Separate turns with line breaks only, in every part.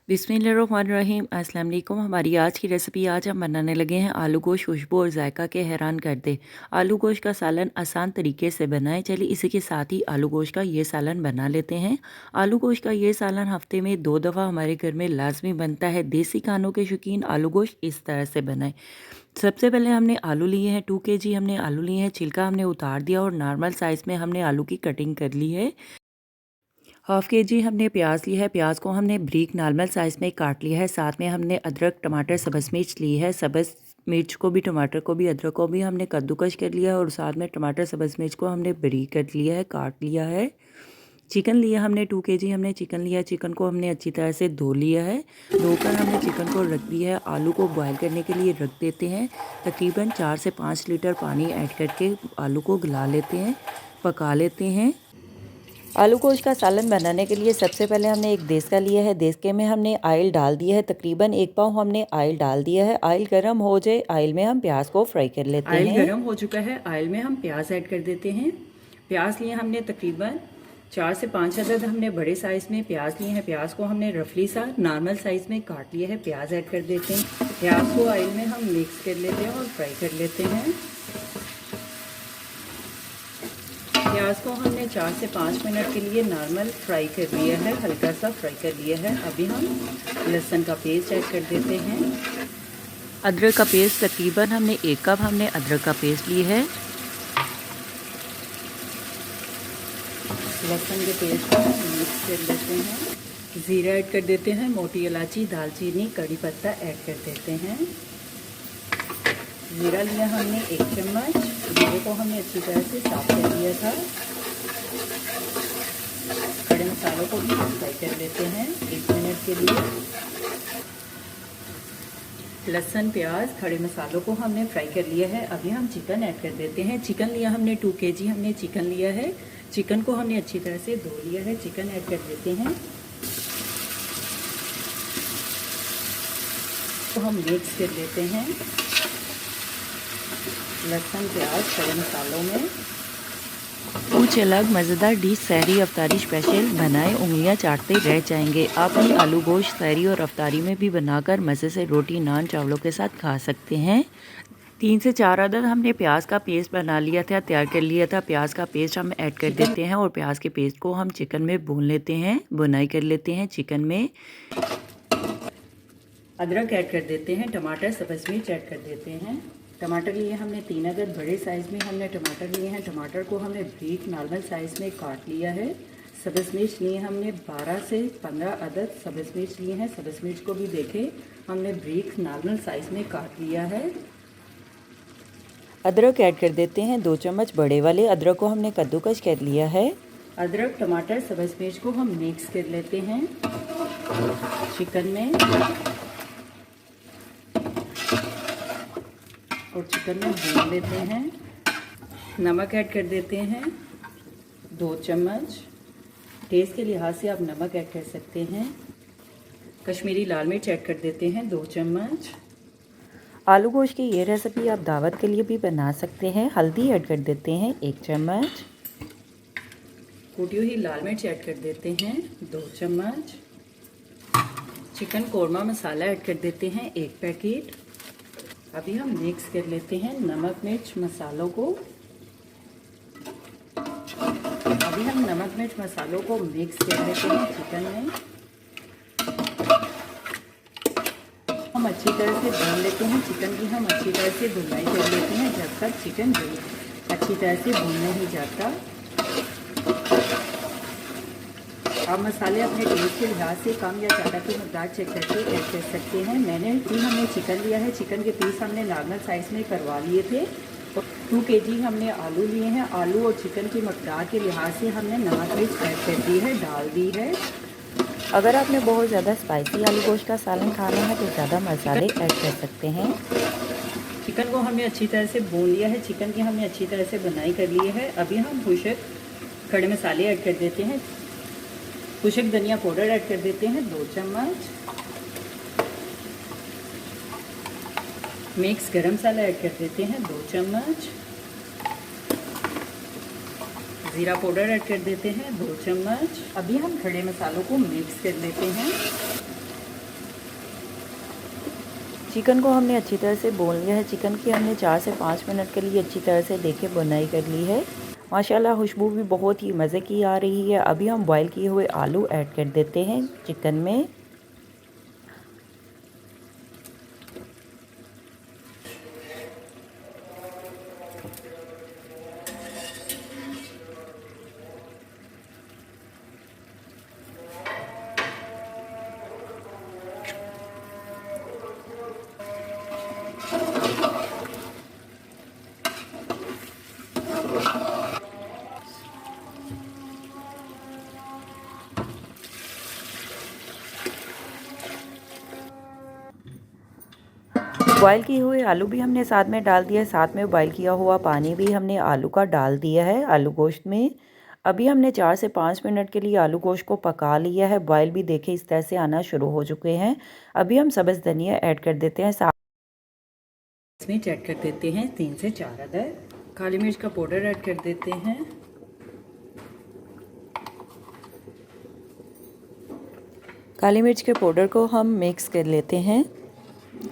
बिस्मिल्लाहिर्रहमानिर्रहीम। अस्सलाम वालेकुम। हमारी आज की रेसिपी आज हम बनाने लगे हैं आलू गोश्त। खुशबू और जायका के हैरान कर दे आलू गोश्त का सालन आसान तरीके से बनाएं। चलिए इसी के साथ ही आलू गोश्त का ये सालन बना लेते हैं। आलू गोश्त का ये सालन हफ्ते में 2 दफ़ा हमारे घर में लाजमी बनता है। देसी खानों के शौकीन आलू गोश्त इस तरह से बनाएं। सबसे पहले हमने आलू लिए हैं 2 kg हमने आलू लिए हैं। छिलका हमने उतार दिया और नॉर्मल साइज़ में हमने आलू की कटिंग कर ली है। हाफ़ kg हमने प्याज लिया है। प्याज को हमने ब्रीक नॉर्मल साइज़ में काट लिया है। साथ में हमने अदरक टमाटर सब्ज़ मिर्च ली है। सब्ज़ मिर्च को भी, टमाटर को भी, अदरक को भी हमने कद्दूकश कर लिया है और साथ में टमाटर सब्ज़ मिर्च को हमने ब्रीक कर लिया है, काट लिया है। चिकन लिया हमने 2 kg हमने चिकन लिया है। चिकन को हमने अच्छी तरह से धो लिया है। धोकर हमने चिकन को रख दिया है। आलू को बॉयल करने के लिए रख देते हैं। तकरीबन 4 से 5 लीटर पानी ऐड करके आलू को गला लेते हैं, पका लेते हैं। आलू गोश्त का सालन बनाने के लिए सबसे पहले हमने एक देसका लिया है। देसके में हमने ऑयल डाल दिया है। तकरीबन 1 पाव हमने ऑयल डाल दिया है। ऑयल गर्म हो जाए, ऑयल में हम प्याज को फ्राई कर लेते हैं। ऑयल गर्म हो चुका है, ऑयल में हम प्याज ऐड कर देते हैं। प्याज लिए हमने तकरीबन 4 से 5 अदद हमने बड़े साइज़ में प्याज लिए हैं। प्याज को हमने रफली सा नॉर्मल साइज़ में काट लिया है। प्याज ऐड कर देते हैं। प्याज को ऑयल में हम मिक्स कर लेते हैं और फ्राई कर लेते हैं। प्याज को हमने 4 से 5 मिनट के लिए नॉर्मल फ्राई कर लिया है, हल्का सा फ्राई कर लिया है। अभी हम लहसुन का पेस्ट ऐड कर देते हैं। अदरक का पेस्ट तकरीबन हमने 1 कप हमने अदरक का पेस्ट ली है। लहसुन के पेस्ट को मिक्स कर लेते हैं। ज़ीरा ऐड कर देते हैं। मोटी इलायची, दालचीनी, कड़ी पत्ता ऐड कर देते हैं। जीरा लिया हमने 1 चम्मच। जीरे को हमने अच्छी तरह से साफ कर लिया था। खड़े मसालों को भी फ्राई कर लेते हैं 1 मिनट के लिए। लहसुन, प्याज, खड़े मसालों को हमने फ्राई कर लिया है। अभी हम चिकन ऐड कर देते हैं। चिकन लिया हमने 2 kg हमने चिकन लिया है। चिकन को हमने अच्छी तरह से धो लिया है। चिकन ऐड कर देते हैं। तो हम मिक्स कर लेते हैं लहसुन, प्याज, खड़े मसालों में। कुछ अलग मज़ेदार डिश सहरी अफ्तारी स्पेशल बनाएं, उंगलियां चाटते रह जाएंगे। आप भी आलू गोश्त सहरी और अफ्तारी में भी बनाकर मज़े से रोटी, नान, चावलों के साथ खा सकते हैं। 3 से 4 अदद हमने प्याज का पेस्ट बना लिया था, तैयार कर लिया था। प्याज का पेस्ट हम ऐड कर देते हैं और प्याज के पेस्ट को हम चिकन में भून लेते हैं, बुनाई कर लेते हैं चिकन में। अदरक ऐड कर देते हैं। टमाटर सब्ज़ मिर्च ऐड कर देते हैं। टमाटर लिए हमने 3 अदद बड़े साइज़ में हमने टमाटर लिए हैं। टमाटर को हमने ब्रीक नॉर्मल साइज़ में काट लिया है। सब्ज़ मिर्च लिए हमने 12 से 15 अदद सब्ज़ मिर्च लिए हैं। सब्ज़ मिर्च को भी देखें हमने ब्रीक नॉर्मल साइज़ में काट लिया है। अदरक ऐड कर देते हैं 2 चम्मच बड़े वाले। अदरक को हमने कद्दूकश कर लिया है। अदरक, टमाटर, सब्ज़ मिर्च को हम मिक्स कर लेते हैं चिकन में और चिकन में भून लेते हैं। नमक ऐड कर देते हैं 2 चम्मच। टेस्ट के लिहाज से आप नमक ऐड कर सकते हैं। कश्मीरी लाल मिर्च ऐड कर देते हैं 2 चम्मच। आलू गोश्त की ये रेसिपी आप दावत के लिए भी बना सकते हैं। हल्दी ऐड कर देते हैं 1 चम्मच। कुटी हुई लाल मिर्च ऐड कर देते हैं 2 चम्मच। चिकन कोरमा मसाला ऐड कर देते हैं 1 पैकेट। अभी हम मिक्स कर लेते हैं नमक, मिर्च, मसालों को। अभी हम नमक, मिर्च, मसालों को मिक्स कर लेते हैं चिकन में। हम अच्छी तरह से भून लेते हैं चिकन की। हम अच्छी तरह से भुनाई कर लेते हैं जब तक चिकन अच्छी तरह से भून नहीं जाता। आप मसाले अपने टेस्ट के लिहाज से कम या ज़्यादा की मकदार चेक करके ऐड कर सकते हैं। हमने चिकन लिया है। चिकन के पीस हमने नॉर्मल साइज़ में करवा लिए थे। 2 kg हमने आलू लिए हैं। आलू और चिकन की मकदार के लिहाज से हमने नमक मिर्च ऐड कर दी है, डाल दी है। अगर आपने बहुत ज़्यादा स्पाइसी आलू गोश्त का सालन खाना है तो ज़्यादा मसाले ऐड कर सकते हैं। चिकन को हमने अच्छी तरह से भून लिया है। चिकन की हमने अच्छी तरह से बुनाई कर ली है। अभी हम खुशक खड़े मसाले ऐड कर देते हैं। खुशक धनिया पाउडर ऐड कर देते हैं 2 चम्मच। मिक्स गरम मसाला ऐड कर देते हैं 2 चम्मच। ज़ीरा पाउडर ऐड कर देते हैं 2 चम्मच। अभी हम खड़े मसालों को मिक्स कर लेते हैं। चिकन को हमने अच्छी तरह से भून लिया है। चिकन की हमने 4 से 5 मिनट के लिए अच्छी तरह से देखिए बुनाई कर ली है। माशाल्लाह खुशबू भी बहुत ही मज़े की आ रही है। अभी हम बॉईल किए हुए आलू ऐड कर देते हैं चिकन में। बॉईल किए हुए आलू भी हमने साथ में डाल दिया है। साथ में बॉईल किया हुआ पानी भी हमने आलू का डाल दिया है आलू गोश्त में। अभी हमने 4 से 5 मिनट के लिए आलू गोश्त को पका लिया है। बॉईल भी देखे इस तरह से आना शुरू हो चुके हैं। अभी हम सब्ज़ धनिया ऐड कर देते हैं। साथ इसमें ऐड कर देते हैं 3 से 4 अदर। काली मिर्च का पाउडर ऐड कर देते हैं। काली मिर्च के पाउडर को हम मिक्स कर लेते हैं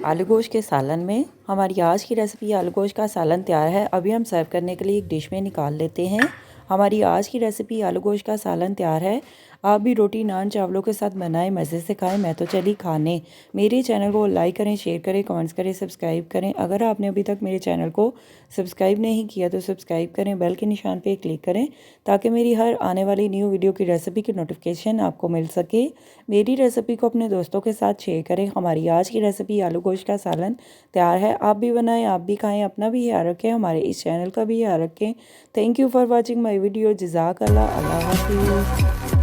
आलू गोश्त के सालन में। हमारी आज की रेसिपी आलू गोश्त का सालन तैयार है। अभी हम सर्व करने के लिए एक डिश में निकाल लेते हैं। हमारी आज की रेसिपी आलू गोश्त का सालन तैयार है। आप भी रोटी नान चावलों के साथ बनाएं, मज़े से खाएं। मैं तो चली खाने। मेरे चैनल को लाइक करें, शेयर करें, कमेंट्स करें, सब्सक्राइब करें। अगर आपने अभी तक मेरे चैनल को सब्सक्राइब नहीं किया तो सब्सक्राइब करें, बेल के निशान पे क्लिक करें ताकि मेरी हर आने वाली न्यू वीडियो की रेसिपी की नोटिफिकेशन आपको मिल सके। मेरी रेसिपी को अपने दोस्तों के साथ शेयर करें। हमारी आज की रेसिपी आलू गोश्त का सालन तैयार है। आप भी बनाएं, आप भी खाएं, अपना भी ख्याल रखें, हमारे इस चैनल का भी ख्याल रखें। Thank you for watching my video. जज़ाकल्लाह। अल्लाह हाफ़िज़।